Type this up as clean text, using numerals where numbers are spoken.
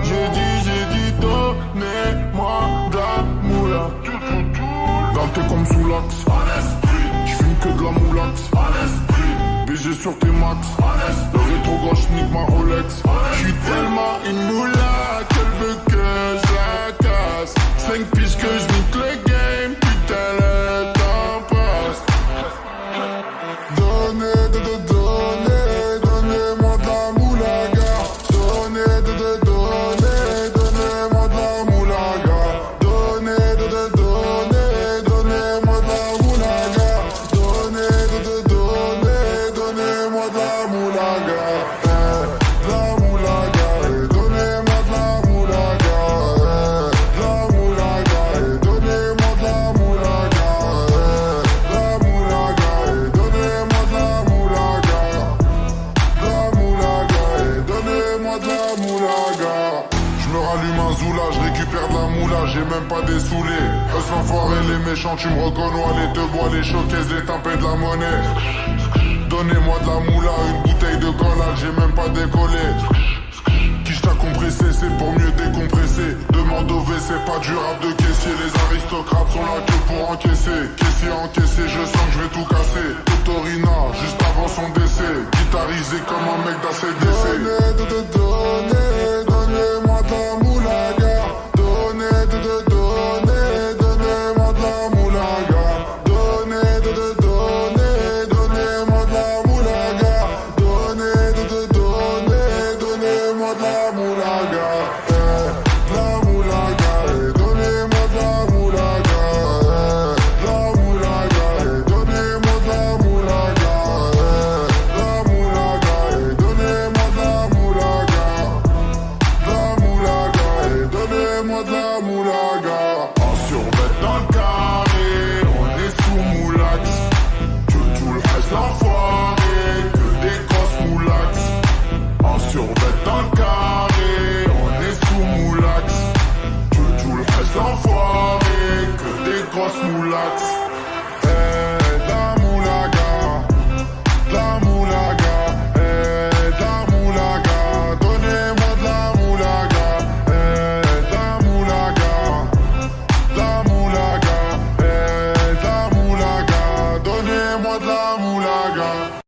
J'ai dit, donnez-moi de la moula. Dalté comme sous l'axe. J'fume que de la moulax. BG sur tes max. Le rétro gauche nique ma Rolex. J'suis tellement une moula qu'elle veut que je la casse. 5 piges que j'nique le game. Putain le temps passe. Donnez-moi de la moulaga. Donnez-moi de la moulaga. Donnez-moi de la moulaga. Donnez-moi de la moulaga. De la moulaga. Donnez-moi de la moulaga. De la moulaga. Donnez-moi de la moulaga. De la moulaga. Donnez-moi de la moulaga. De la moulaga. Donnez-moi de la moulaga. Je me rallume un zoula, je récupère de la moula, j'ai même pas des saoulés. Eux l'enfoiré, les méchants, tu me reconnais, les te bois, les showcases, les tempêtes de la monnaie. Donnez-moi de la moula, une bouteille de collage, j'ai même pas décollé. Quiche t'a compressé, c'est pour mieux décompresser. Demande au WC, pas du rap de caissier. Les aristocrates sont là que pour encaisser. Caissier encaissé, je sens que je vais tout casser. Totorina, juste avant son décès. Guitarisé comme un mec d'ACDC. Donnez-moi de la moulaga. Donnez-moi de la moulaga. Donnez-moi de la moulaga. Donnez-moi de la moulaga. De la moulaga. Donnez-moi de la moulaga. De la moulaga. Donnez-moi de la moulaga. De la moulaga. Donnez-moi de la moulaga. De la moulaga. Donnez-moi de la moulaga. En survêt dans le carré, on est sous moulax. Tout le reste l'enfoiré, que des grosses moulax. En survêt dans le carré, on est sous moulax. Tout le reste l'enfoiré.